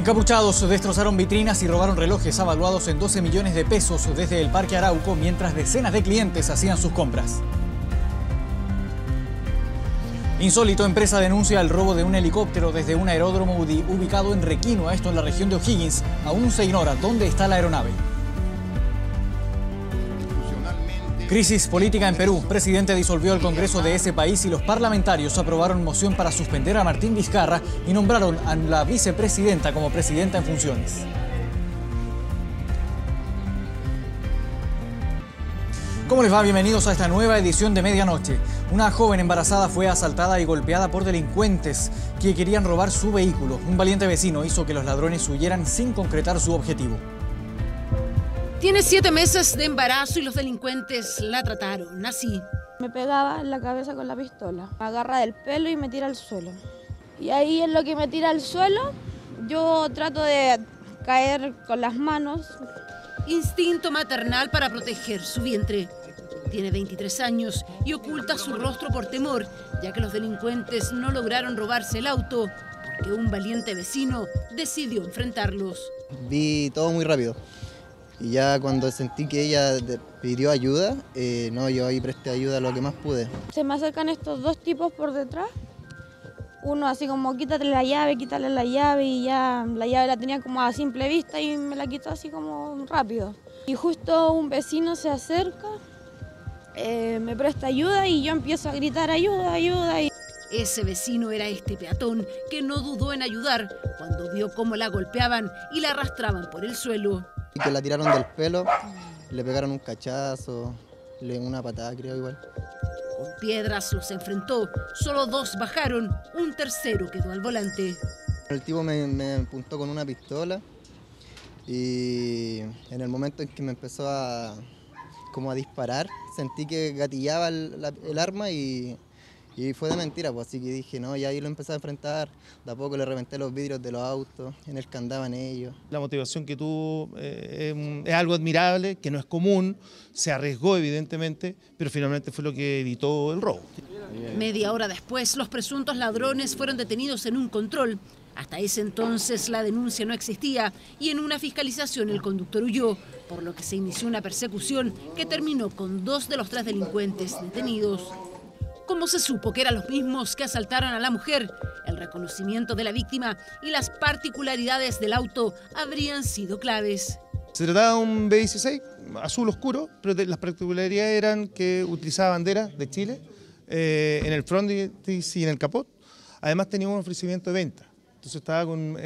Encapuchados destrozaron vitrinas y robaron relojes avaluados en 12 millones de pesos desde el Parque Arauco mientras decenas de clientes hacían sus compras. Insólito, empresa denuncia el robo de un helicóptero desde un aeródromo ubicado en Requinoa, esto en la región de O'Higgins. Aún se ignora dónde está la aeronave. Crisis política en Perú. Presidente disolvió el Congreso de ese país y los parlamentarios aprobaron moción para suspender a Martín Vizcarra y nombraron a la vicepresidenta como presidenta en funciones. ¿Cómo les va? Bienvenidos a esta nueva edición de Medianoche. Una joven embarazada fue asaltada y golpeada por delincuentes que querían robar su vehículo. Un valiente vecino hizo que los ladrones huyeran sin concretar su objetivo. Tiene 7 meses de embarazo y los delincuentes la trataron así. Me pegaba en la cabeza con la pistola, me agarra del pelo y me tira al suelo. Y ahí en lo que me tira al suelo, yo trato de caer con las manos. Instinto maternal para proteger su vientre. Tiene 23 años y oculta su rostro por temor, ya que los delincuentes no lograron robarse el auto, porque un valiente vecino decidió enfrentarlos. Vi todo muy rápido. Y ya cuando sentí que ella pidió ayuda, yo ahí presté ayuda lo que más pude. Se me acercan estos dos tipos por detrás. Uno así como quítale la llave y ya la llave la tenía como a simple vista y me la quitó así como rápido. Y justo un vecino se acerca, me presta ayuda y yo empiezo a gritar ayuda, ayuda. Ese vecino era este peatón que no dudó en ayudar cuando vio cómo la golpeaban y la arrastraban por el suelo. Y que la tiraron del pelo, le pegaron un cachazo, una patada creo igual. Con piedras los enfrentó, solo 2 bajaron, un tercero quedó al volante. El tipo me apuntó con una pistola y en el momento en que me empezó a disparar, sentí que gatillaba el arma y fue de mentira, pues, así que dije, no, y ahí lo empecé a enfrentar, de a poco le reventé los vidrios de los autos en el que andaban ellos. La motivación que tuvo es algo admirable, que no es común, se arriesgó evidentemente, pero finalmente fue lo que evitó el robo. Media hora después, los presuntos ladrones fueron detenidos en un control. Hasta ese entonces la denuncia no existía y en una fiscalización el conductor huyó, por lo que se inició una persecución que terminó con 2 de los 3 delincuentes detenidos. ¿Cómo se supo que eran los mismos que asaltaron a la mujer? El reconocimiento de la víctima y las particularidades del auto habrían sido claves. Se trataba de un B16 azul oscuro, pero las particularidades eran que utilizaba banderas de Chile en el frontis y en el capot. Además tenía un ofrecimiento de venta. Entonces estaba con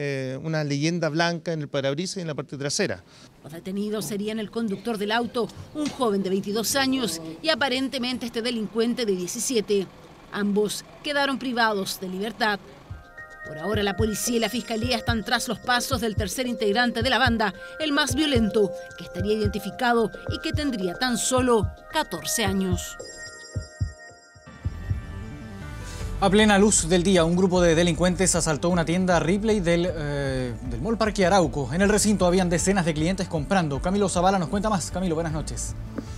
una leyenda blanca en el parabrisas y en la parte trasera. Los detenidos serían el conductor del auto, un joven de 22 años y aparentemente este delincuente de 17. Ambos quedaron privados de libertad. Por ahora la policía y la fiscalía están tras los pasos del tercer integrante de la banda, el más violento, que estaría identificado y que tendría tan solo 14 años. A plena luz del día, un grupo de delincuentes asaltó una tienda Ripley del Mall Parque Arauco. En el recinto habían decenas de clientes comprando. Camilo Zavala nos cuenta más. Camilo, buenas noches.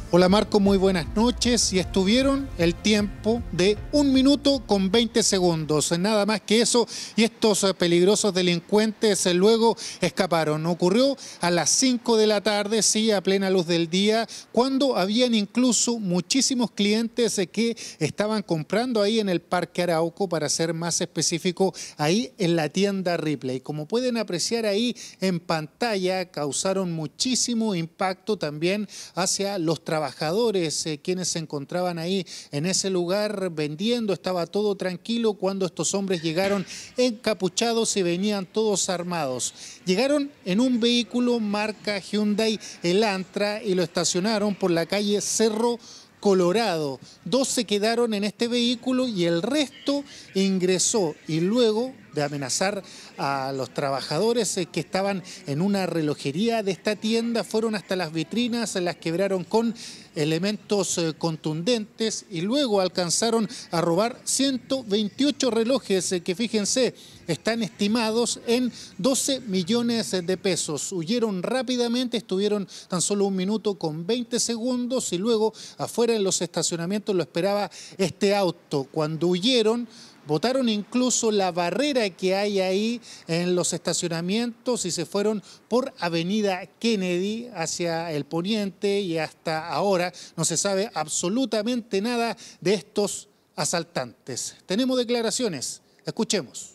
Hola Marco, muy buenas noches. Y estuvieron el tiempo de 1 minuto con 20 segundos. Nada más que eso. Y estos peligrosos delincuentes luego escaparon. Ocurrió a las 5 de la tarde, sí, a plena luz del día, cuando habían incluso muchísimos clientes que estaban comprando ahí en el Parque Arauco, para ser más específico, ahí en la tienda Ripley. Como pueden apreciar ahí en pantalla, causaron muchísimo impacto también hacia los trabajadores quienes se encontraban ahí en ese lugar vendiendo. Estaba todo tranquilo cuando estos hombres llegaron encapuchados y venían todos armados. Llegaron en un vehículo marca Hyundai Elantra y lo estacionaron por la calle Cerro Colorado. 2 se quedaron en este vehículo y el resto ingresó, y luego de amenazar a los trabajadores que estaban en una relojería de esta tienda, fueron hasta las vitrinas, las quebraron con elementos contundentes y luego alcanzaron a robar 128 relojes que, fíjense, están estimados en 12 millones de pesos. Huyeron rápidamente, estuvieron tan solo 1 minuto con 20 segundos y luego afuera en los estacionamientos lo esperaba este auto. Cuando huyeron, botaron incluso la barrera que hay ahí en los estacionamientos y se fueron por Avenida Kennedy hacia el poniente, y hasta ahora no se sabe absolutamente nada de estos asaltantes. Tenemos declaraciones, escuchemos.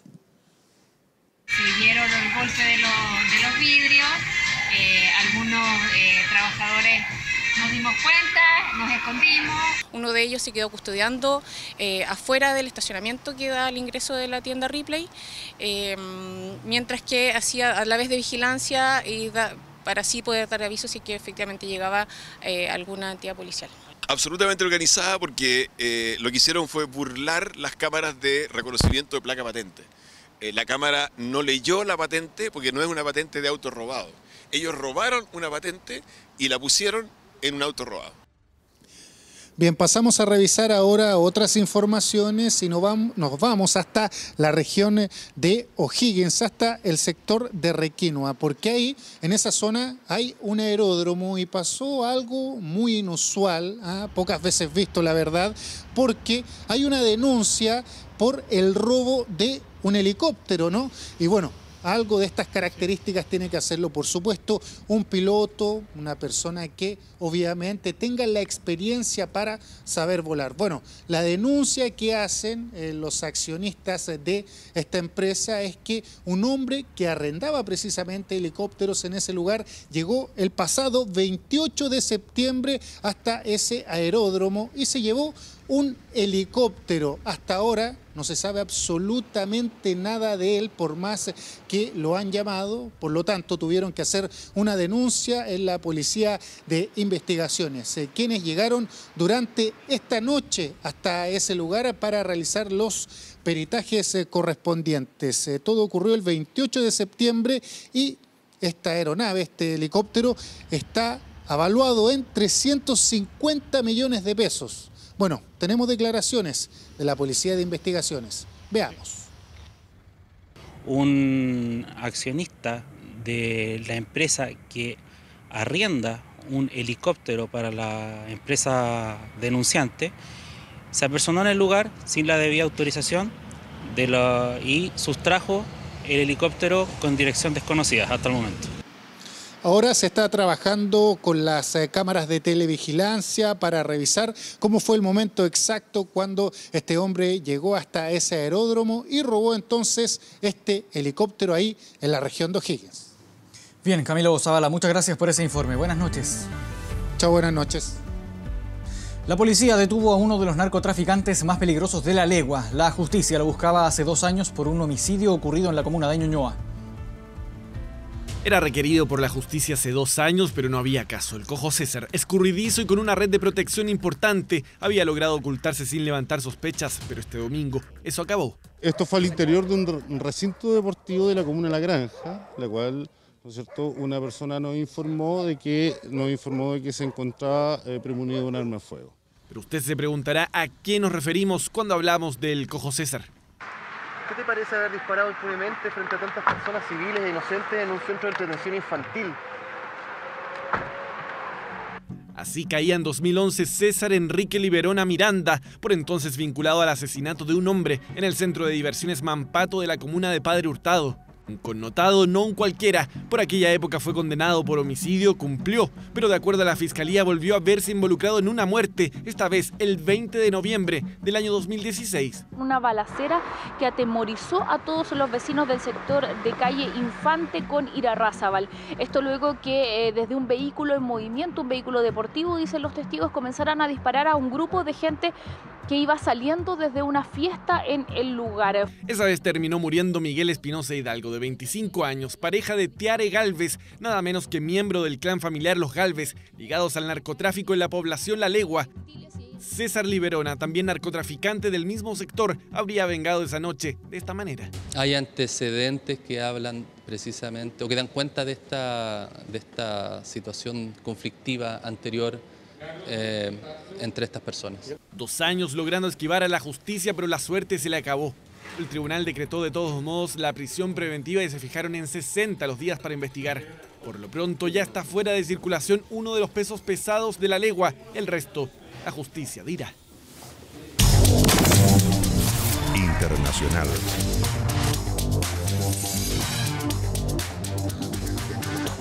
Se oyeron el golpe de los vidrios, algunos trabajadores nos dimos cuenta, nos escondimos. Uno de ellos se quedó custodiando afuera del estacionamiento que da al ingreso de la tienda Ripley, mientras que hacía a la vez de vigilancia y para así poder dar aviso si que efectivamente llegaba alguna entidad policial. Absolutamente organizada, porque lo que hicieron fue burlar las cámaras de reconocimiento de placa patente. La cámara no leyó la patente porque no es una patente de auto robado. Ellos robaron una patente y la pusieron en un auto robado. Bien, pasamos a revisar ahora otras informaciones y nos vamos hasta la región de O'Higgins, hasta el sector de Requinoa, porque ahí, en esa zona, hay un aeródromo y pasó algo muy inusual, pocas veces visto, la verdad, porque hay una denuncia por el robo de un helicóptero, ¿no? Y bueno, algo de estas características tiene que hacerlo, por supuesto, un piloto, una persona que obviamente tenga la experiencia para saber volar. Bueno, la denuncia que hacen los accionistas de esta empresa es que un hombre que arrendaba precisamente helicópteros en ese lugar llegó el pasado 28 de septiembre hasta ese aeródromo y se llevó un helicóptero. Hasta ahora no se sabe absolutamente nada de él, por más que lo han llamado. Por lo tanto, tuvieron que hacer una denuncia en la Policía de Investigaciones, quienes llegaron durante esta noche hasta ese lugar para realizar los peritajes correspondientes. Todo ocurrió el 28 de septiembre y esta aeronave, este helicóptero, está avaluado en 350 millones de pesos. Bueno, tenemos declaraciones de la Policía de Investigaciones. Veamos. Un accionista de la empresa que arrienda un helicóptero para la empresa denunciante se apersonó en el lugar sin la debida autorización y sustrajo el helicóptero con dirección desconocida hasta el momento. Ahora se está trabajando con las cámaras de televigilancia para revisar cómo fue el momento exacto cuando este hombre llegó hasta ese aeródromo y robó entonces este helicóptero ahí en la región de O'Higgins. Bien, Camilo Zavala, muchas gracias por ese informe. Buenas noches. Chao, buenas noches. La policía detuvo a uno de los narcotraficantes más peligrosos de La Legua. La justicia lo buscaba hace 2 años por un homicidio ocurrido en la comuna de Ñuñoa. Era requerido por la justicia hace 2 años, pero no había caso. El Cojo César, escurridizo y con una red de protección importante, había logrado ocultarse sin levantar sospechas, pero este domingo eso acabó. Esto fue al interior de un recinto deportivo de la comuna de La Granja, la cual, ¿no es cierto?, una persona nos informó de que se encontraba premunido de un arma de fuego. Pero usted se preguntará a qué nos referimos cuando hablamos del Cojo César. ¿Qué te parece haber disparado impunemente frente a tantas personas civiles e inocentes en un centro de entretención infantil? Así caía en 2011 César Enrique Liberona Miranda, por entonces vinculado al asesinato de un hombre en el centro de diversiones Mampato de la comuna de Padre Hurtado. Un connotado, no un cualquiera, por aquella época fue condenado por homicidio, cumplió, pero de acuerdo a la fiscalía volvió a verse involucrado en una muerte, esta vez el 20 de noviembre del año 2016. Una balacera que atemorizó a todos los vecinos del sector de calle Infante con Irarrázaval. Esto luego que desde un vehículo en movimiento, un vehículo deportivo, dicen los testigos, comenzaran a disparar a un grupo de gente que iba saliendo desde una fiesta en el lugar. Esa vez terminó muriendo Miguel Espinosa Hidalgo, de 25 años, pareja de Tiare Galvez, nada menos que miembro del clan familiar Los Galvez, ligados al narcotráfico en la población La Legua. César Liberona, también narcotraficante del mismo sector, habría vengado esa noche de esta manera. Hay antecedentes que hablan precisamente, o que dan cuenta de esta situación conflictiva anterior entre estas personas. 2 años logrando esquivar a la justicia, pero la suerte se le acabó. El tribunal decretó de todos modos la prisión preventiva y se fijaron en 60 los días para investigar. Por lo pronto ya está fuera de circulación uno de los pesos pesados de La Legua. El resto, la justicia dirá. internacional.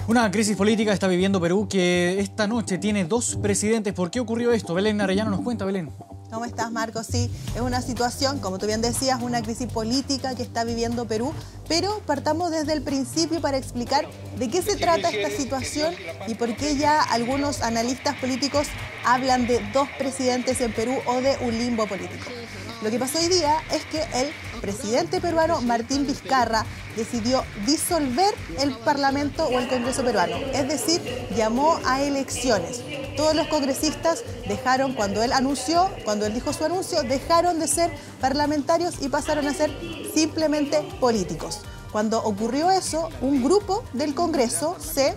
Una crisis política está viviendo Perú que esta noche tiene dos presidentes. ¿Por qué ocurrió esto? Belén Arellano nos cuenta, Belén. ¿Cómo estás, Marcos? Sí, es una situación, como tú bien decías, una crisis política que está viviendo Perú, pero partamos desde el principio para explicar de qué se trata esta situación y por qué ya algunos analistas políticos hablan de dos presidentes en Perú o de un limbo político. Lo que pasó hoy día es que el presidente peruano Martín Vizcarra decidió disolver el Parlamento o el Congreso peruano, es decir, llamó a elecciones. Todos los congresistas dejaron, cuando él dijo su anuncio, dejaron de ser parlamentarios y pasaron a ser simplemente políticos. Cuando ocurrió eso, un grupo del Congreso se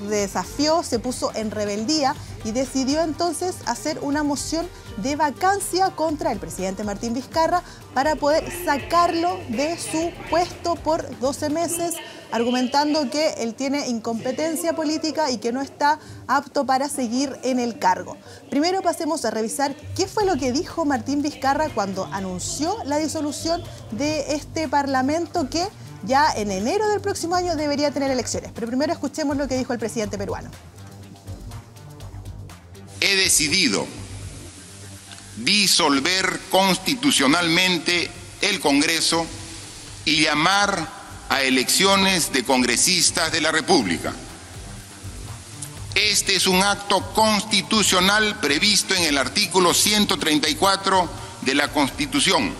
desafió, se puso en rebeldía y decidió entonces hacer una moción de vacancia contra el presidente Martín Vizcarra para poder sacarlo de su puesto por 12 meses, argumentando que él tiene incompetencia política y que no está apto para seguir en el cargo. Primero pasemos a revisar qué fue lo que dijo Martín Vizcarra cuando anunció la disolución de este Parlamento que ya en enero del próximo año debería tener elecciones. Pero primero escuchemos lo que dijo el presidente peruano. He decidido disolver constitucionalmente el Congreso y llamar a elecciones de congresistas de la República. Este es un acto constitucional previsto en el artículo 134 de la Constitución.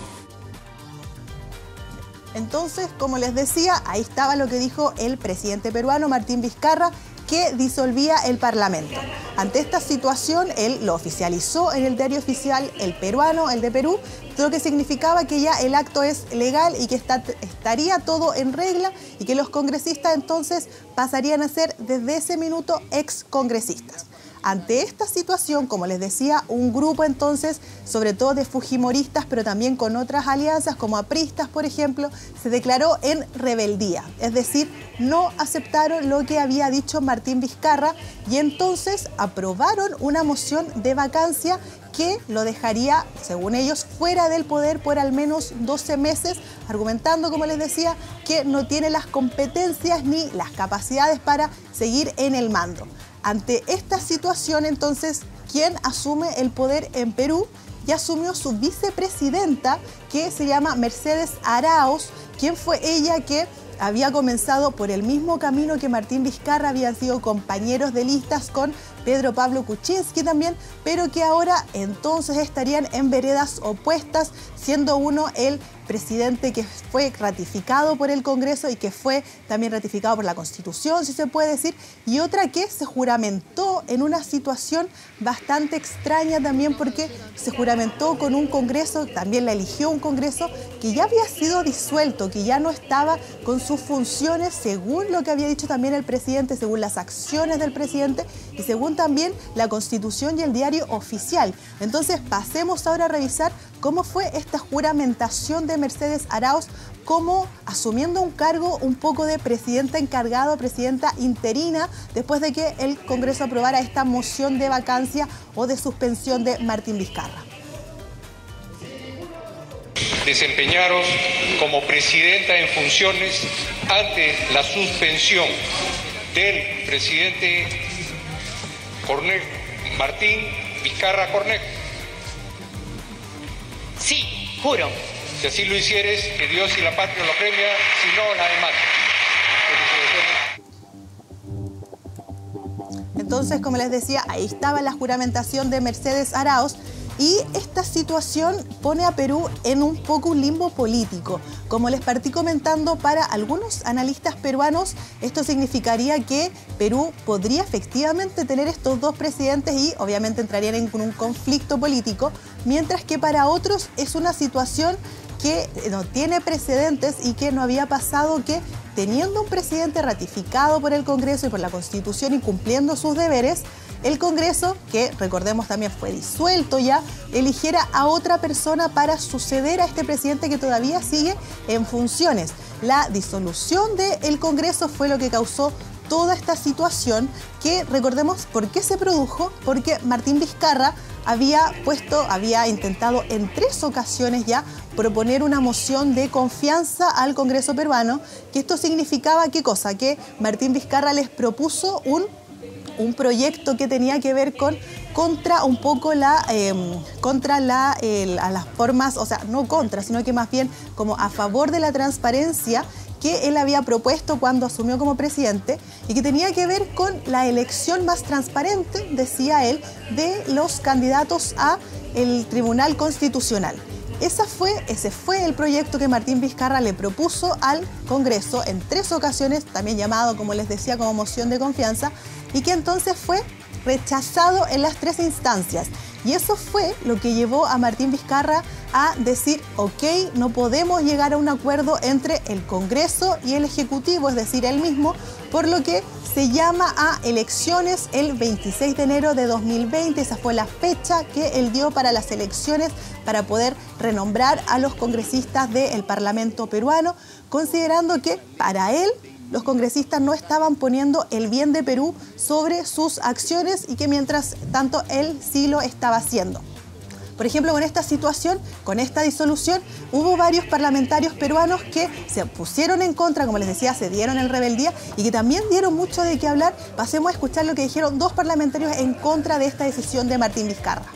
Entonces, como les decía, ahí estaba lo que dijo el presidente peruano Martín Vizcarra, que disolvía el Parlamento. Ante esta situación, él lo oficializó en el diario oficial El Peruano, el de Perú, lo que significaba que ya el acto es legal y que estaría todo en regla y que los congresistas entonces pasarían a ser desde ese minuto excongresistas. Ante esta situación, como les decía, un grupo entonces, sobre todo de fujimoristas, pero también con otras alianzas como apristas, por ejemplo, se declaró en rebeldía. Es decir, no aceptaron lo que había dicho Martín Vizcarra y entonces aprobaron una moción de vacancia que lo dejaría, según ellos, fuera del poder por al menos 12 meses, argumentando, como les decía, que no tiene las competencias ni las capacidades para seguir en el mando. Ante esta situación, entonces, ¿quién asume el poder en Perú? Ya asumió su vicepresidenta, que se llama Mercedes Arauz, quien fue ella que había comenzado por el mismo camino que Martín Vizcarra, habían sido compañeros de listas con Pedro Pablo Kuczynski también, pero que ahora entonces estarían en veredas opuestas, siendo uno el presidente que fue ratificado por el Congreso y que fue también ratificado por la Constitución, si se puede decir, y otra que se juramentó en una situación bastante extraña también porque se juramentó con un Congreso, también la eligió un Congreso que ya había sido disuelto, que ya no estaba con sus funciones según lo que había dicho también el presidente, según las acciones del presidente y según también la Constitución y el diario oficial. Entonces pasemos ahora a revisar cómo fue esta juramentación de Mercedes Arauz, como asumiendo un cargo un poco de presidenta encargada, presidenta interina, después de que el Congreso aprobara esta moción de vacancia o de suspensión de Martín Vizcarra. Desempeñaros como presidenta en funciones ante la suspensión del presidente Martín Vizcarra Cornejo. Sí, juro. Si así lo hicieres, que Dios y la patria lo premia, si no, la demanda. Entonces, como les decía, ahí estaba la juramentación de Mercedes Arauz y esta situación pone a Perú en un poco un limbo político. Como les partí comentando, para algunos analistas peruanos esto significaría que Perú podría efectivamente tener estos dos presidentes y obviamente entrarían en un conflicto político, mientras que para otros es una situación que no tiene precedentes y que no había pasado que, teniendo un presidente ratificado por el Congreso y por la Constitución y cumpliendo sus deberes, el Congreso, que recordemos también fue disuelto ya, eligiera a otra persona para suceder a este presidente que todavía sigue en funciones. La disolución del Congreso fue lo que causó toda esta situación que, recordemos, ¿por qué se produjo? Porque Martín Vizcarra había intentado en 3 ocasiones ya proponer una moción de confianza al Congreso peruano, que esto significaba, ¿qué cosa? Que Martín Vizcarra les propuso un proyecto que tenía que ver contra un poco las formas, o sea, no contra, sino que más bien como a favor de la transparencia que él había propuesto cuando asumió como presidente y que tenía que ver con la elección más transparente, decía él, de los candidatos a el Tribunal Constitucional. Ese fue el proyecto que Martín Vizcarra le propuso al Congreso en 3 ocasiones, también llamado, como les decía, como moción de confianza, y que entonces fue rechazado en las 3 instancias. Y eso fue lo que llevó a Martín Vizcarra a decir, ok, no podemos llegar a un acuerdo entre el Congreso y el Ejecutivo, es decir, él mismo, por lo que se llama a elecciones el 26 de enero de 2020. Esa fue la fecha que él dio para las elecciones, para poder renombrar a los congresistas del Parlamento peruano, considerando que para él los congresistas no estaban poniendo el bien de Perú sobre sus acciones y que mientras tanto él sí lo estaba haciendo. Por ejemplo, con esta situación, con esta disolución, hubo varios parlamentarios peruanos que se pusieron en contra, como les decía, se dieron en rebeldía y que también dieron mucho de qué hablar. Pasemos a escuchar lo que dijeron 2 parlamentarios en contra de esta decisión de Martín Vizcarra.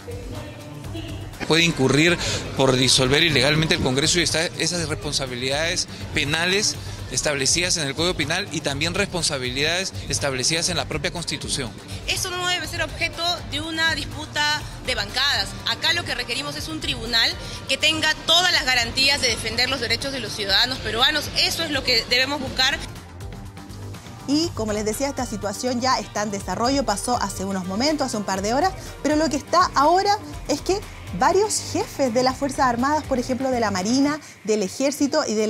Puede incurrir por disolver ilegalmente el Congreso y esas responsabilidades penales establecidas en el Código Penal y también responsabilidades establecidas en la propia Constitución. Eso no debe ser objeto de una disputa de bancadas. Acá lo que requerimos es un tribunal que tenga todas las garantías de defender los derechos de los ciudadanos peruanos. Eso es lo que debemos buscar. Y como les decía, esta situación ya está en desarrollo, pasó hace unos momentos, hace un par de horas, pero lo que está ahora es que varios jefes de las Fuerzas Armadas, por ejemplo de la Marina, del Ejército y de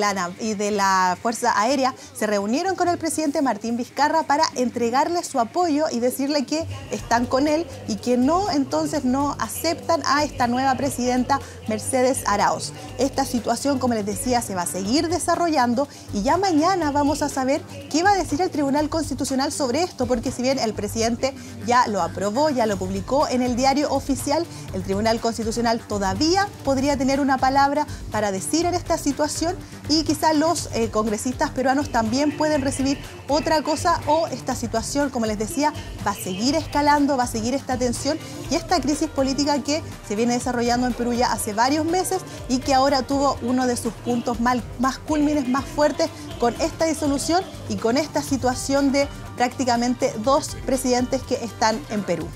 la Fuerza Aérea, se reunieron con el presidente Martín Vizcarra para entregarle su apoyo y decirle que están con él y que entonces no aceptan a esta nueva presidenta Mercedes Arauz. Esta situación, como les decía, se va a seguir desarrollando y ya mañana vamos a saber qué va a decir el Tribunal Constitucional sobre esto, porque si bien el presidente ya lo aprobó, ya lo publicó en el diario oficial, el Tribunal Constitucional todavía podría tener una palabra para decir en esta situación y quizá los congresistas peruanos también pueden recibir otra cosa o esta situación, como les decía, va a seguir escalando, va a seguir esta tensión y esta crisis política que se viene desarrollando en Perú ya hace varios meses y que ahora tuvo uno de sus puntos más cúlmines, más fuertes con esta disolución y con esta situación de prácticamente 2 presidentes que están en Perú.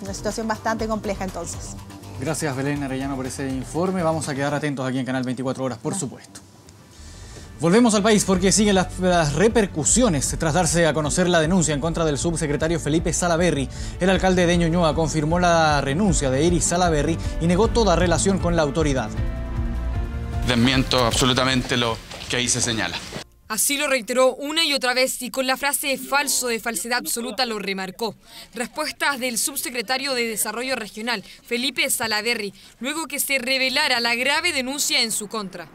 Una situación bastante compleja entonces. Gracias, Belén Arellano, por ese informe. Vamos a quedar atentos aquí en Canal 24 Horas, por supuesto. Volvemos al país porque siguen las repercusiones tras darse a conocer la denuncia en contra del subsecretario Felipe Salaverry. El alcalde de Ñuñoa confirmó la renuncia de Iris Salaverry y negó toda relación con la autoridad. Desmiento absolutamente lo que ahí se señala. Así lo reiteró una y otra vez y con la frase falso de falsedad absoluta lo remarcó. Respuestas del subsecretario de Desarrollo Regional, Felipe Salaverry, luego que se revelara la grave denuncia en su contra.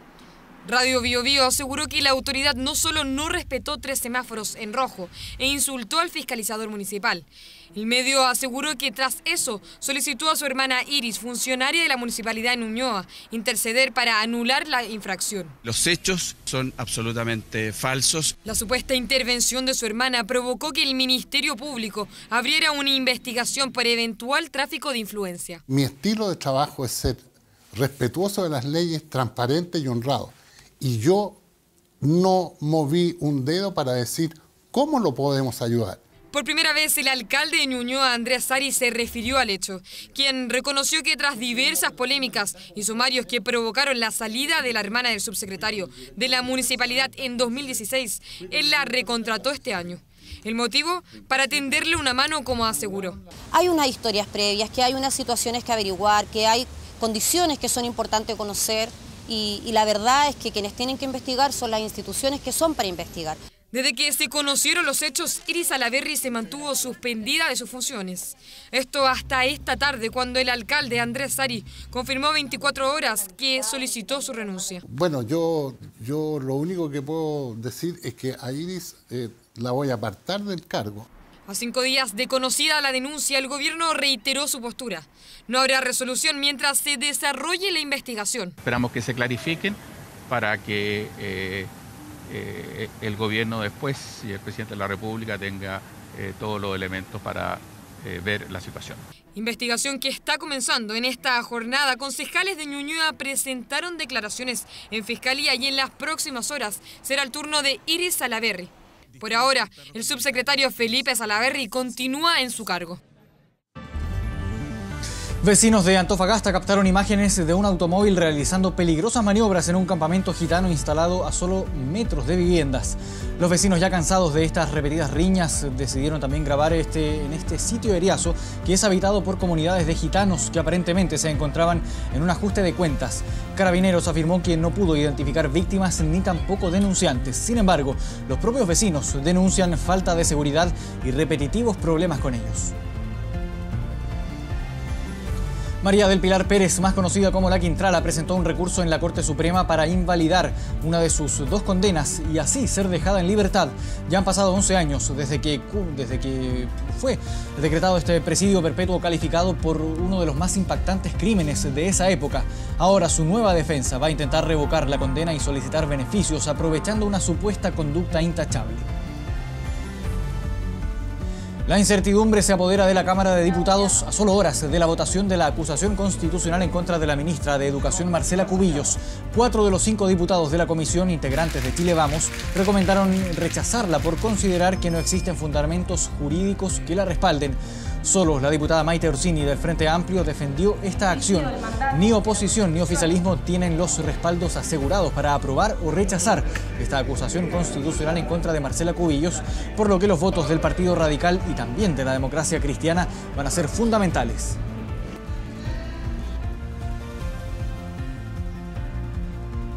Radio Bio Bio aseguró que la autoridad no solo no respetó 3 semáforos en rojo e insultó al fiscalizador municipal. El medio aseguró que tras eso solicitó a su hermana Iris, funcionaria de la municipalidad de Ñuñoa, interceder para anular la infracción. Los hechos son absolutamente falsos. La supuesta intervención de su hermana provocó que el Ministerio Público abriera una investigación por eventual tráfico de influencia. Mi estilo de trabajo es ser respetuoso de las leyes, transparente y honrado. Y yo no moví un dedo para decir cómo lo podemos ayudar. Por primera vez, el alcalde de Ñuñoa, Andrés Sari, se refirió al hecho, quien reconoció que tras diversas polémicas y sumarios que provocaron la salida de la hermana del subsecretario de la municipalidad en 2016, él la recontrató este año. El motivo, para tenderle una mano, como aseguró. Hay unas historias previas, que hay unas situaciones que averiguar, que hay condiciones que son importantes conocer y la verdad es que quienes tienen que investigar son las instituciones que son para investigar. Desde que se conocieron los hechos, Iris Salaverry se mantuvo suspendida de sus funciones. Esto hasta esta tarde, cuando el alcalde Andrés Sari confirmó 24 horas que solicitó su renuncia. Bueno, yo lo único que puedo decir es que a Iris la voy a apartar del cargo. A 5 días de conocida la denuncia, el gobierno reiteró su postura. No habrá resolución mientras se desarrolle la investigación. Esperamos que se clarifiquen para que el gobierno después y el presidente de la República tenga todos los elementos para ver la situación. Investigación que está comenzando. En esta jornada, concejales de Ñuñoa presentaron declaraciones en Fiscalía y en las próximas horas será el turno de Iris Salaverry. Por ahora, el subsecretario Felipe Salaverry continúa en su cargo. Vecinos de Antofagasta captaron imágenes de un automóvil realizando peligrosas maniobras en un campamento gitano instalado a solo metros de viviendas. Los vecinos, ya cansados de estas repetidas riñas, decidieron también grabar en este sitio Eriazo, que es habitado por comunidades de gitanos que aparentemente se encontraban en un ajuste de cuentas. Carabineros afirmó que no pudo identificar víctimas ni tampoco denunciantes. Sin embargo, los propios vecinos denuncian falta de seguridad y repetitivos problemas con ellos. María del Pilar Pérez, más conocida como La Quintrala, presentó un recurso en la Corte Suprema para invalidar una de sus 2 condenas y así ser dejada en libertad. Ya han pasado 11 años desde que fue decretado este presidio perpetuo calificado por uno de los más impactantes crímenes de esa época. Ahora su nueva defensa va a intentar revocar la condena y solicitar beneficios aprovechando una supuesta conducta intachable. La incertidumbre se apodera de la Cámara de Diputados a solo horas de la votación de la acusación constitucional en contra de la ministra de Educación, Marcela Cubillos. 4 de los 5 diputados de la comisión, integrantes de Chile Vamos, recomendaron rechazarla por considerar que no existen fundamentos jurídicos que la respalden. Solo la diputada Maite Orsini del Frente Amplio defendió esta acción. Ni oposición ni oficialismo tienen los respaldos asegurados para aprobar o rechazar esta acusación constitucional en contra de Marcela Cubillos, por lo que los votos del Partido Radical y también de la Democracia Cristiana van a ser fundamentales.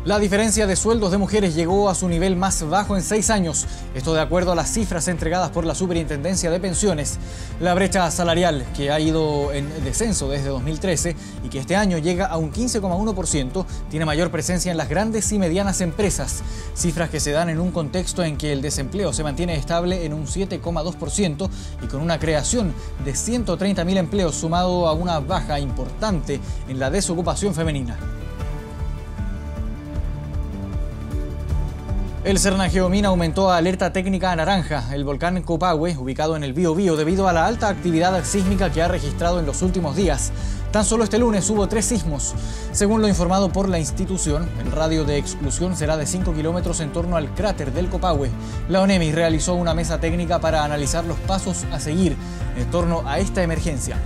La diferencia de sueldos de mujeres llegó a su nivel más bajo en 6 años. Esto de acuerdo a las cifras entregadas por la Superintendencia de Pensiones. La brecha salarial, que ha ido en descenso desde 2013 y que este año llega a un 15,1%, tiene mayor presencia en las grandes y medianas empresas. Cifras que se dan en un contexto en que el desempleo se mantiene estable en un 7,2% y con una creación de 130.000 empleos sumado a una baja importante en la desocupación femenina. El Cernageomín aumentó a alerta técnica naranja. El volcán Copahue, ubicado en el Biobío, debido a la alta actividad sísmica que ha registrado en los últimos días. Tan solo este lunes hubo 3 sismos. Según lo informado por la institución, el radio de exclusión será de 5 kilómetros en torno al cráter del Copahue. La ONEMI realizó una mesa técnica para analizar los pasos a seguir en torno a esta emergencia.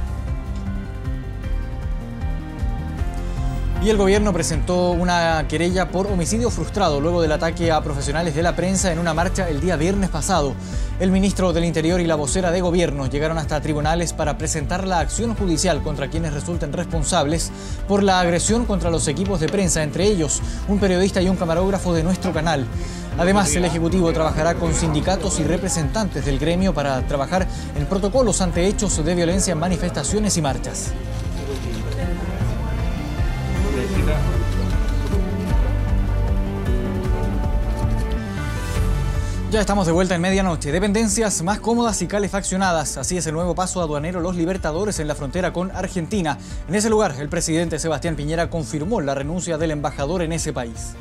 Y el gobierno presentó una querella por homicidio frustrado luego del ataque a profesionales de la prensa en una marcha el día viernes pasado. El ministro del Interior y la vocera de gobierno llegaron hasta tribunales para presentar la acción judicial contra quienes resulten responsables por la agresión contra los equipos de prensa, entre ellos un periodista y un camarógrafo de nuestro canal. Además, el Ejecutivo trabajará con sindicatos y representantes del gremio para trabajar en protocolos ante hechos de violencia en manifestaciones y marchas. Ya estamos de vuelta en medianoche. Dependencias más cómodas y calefaccionadas. Así es el nuevo paso aduanero Los Libertadores en la frontera con Argentina. En ese lugar, el presidente Sebastián Piñera confirmó la renuncia del embajador en ese país.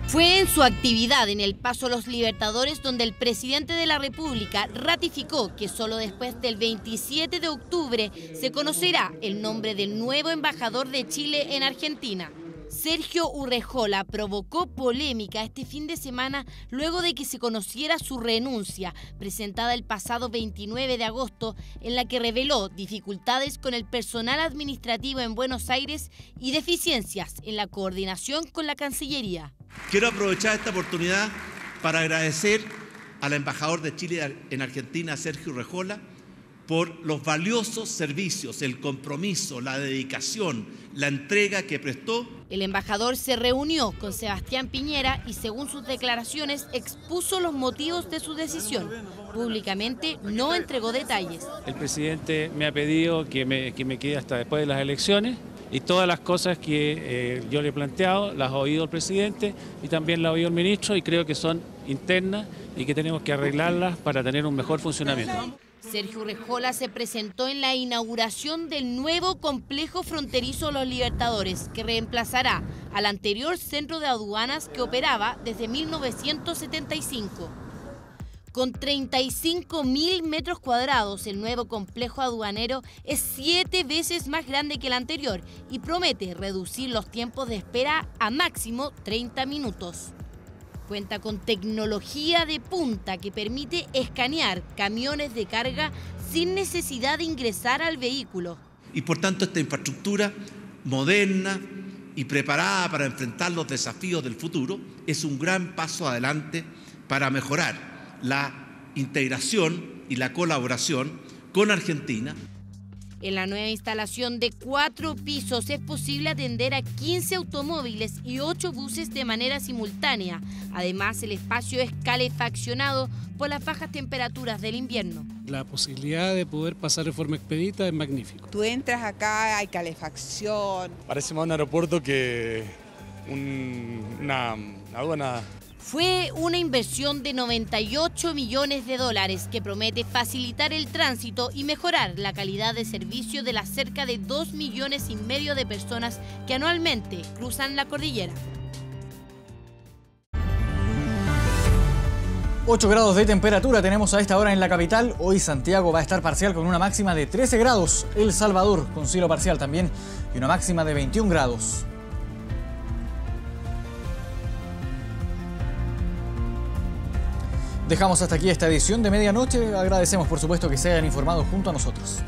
Fue en su actividad en el Paso Los Libertadores donde el presidente de la República ratificó que solo después del 27 de octubre se conocerá el nombre del nuevo embajador de Chile en Argentina. Sergio Urrejola provocó polémica este fin de semana luego de que se conociera su renuncia, presentada el pasado 29 de agosto, en la que reveló dificultades con el personal administrativo en Buenos Aires y deficiencias en la coordinación con la Cancillería. Quiero aprovechar esta oportunidad para agradecer al embajador de Chile en Argentina, Sergio Urrejola, por los valiosos servicios, el compromiso, la dedicación, la entrega que prestó. El embajador se reunió con Sebastián Piñera y, según sus declaraciones, expuso los motivos de su decisión. Públicamente no entregó detalles. El presidente me ha pedido que me quede hasta después de las elecciones y todas las cosas que yo le he planteado las ha oído el presidente y también las ha oído el ministro y creo que son internas y que tenemos que arreglarlas para tener un mejor funcionamiento. Sergio Urrejola se presentó en la inauguración del nuevo complejo fronterizo Los Libertadores, que reemplazará al anterior centro de aduanas que operaba desde 1975. Con 35.000 metros cuadrados, el nuevo complejo aduanero es 7 veces más grande que el anterior y promete reducir los tiempos de espera a máximo 30 minutos. Cuenta con tecnología de punta que permite escanear camiones de carga sin necesidad de ingresar al vehículo. Y por tanto esta infraestructura moderna y preparada para enfrentar los desafíos del futuro es un gran paso adelante para mejorar la integración y la colaboración con Argentina. En la nueva instalación de 4 pisos es posible atender a 15 automóviles y 8 buses de manera simultánea. Además, el espacio es calefaccionado por las bajas temperaturas del invierno. La posibilidad de poder pasar de forma expedita es magnífico. Tú entras acá, hay calefacción. Parece más un aeropuerto que una aduana. Fue una inversión de 98 millones de dólares que promete facilitar el tránsito y mejorar la calidad de servicio de las cerca de 2,5 millones de personas que anualmente cruzan la cordillera. 8 grados de temperatura tenemos a esta hora en la capital. Hoy Santiago va a estar parcial con una máxima de 13 grados. El Salvador con cielo parcial también y una máxima de 21 grados. Dejamos hasta aquí esta edición de medianoche. Agradecemos por supuesto que se hayan informado junto a nosotros.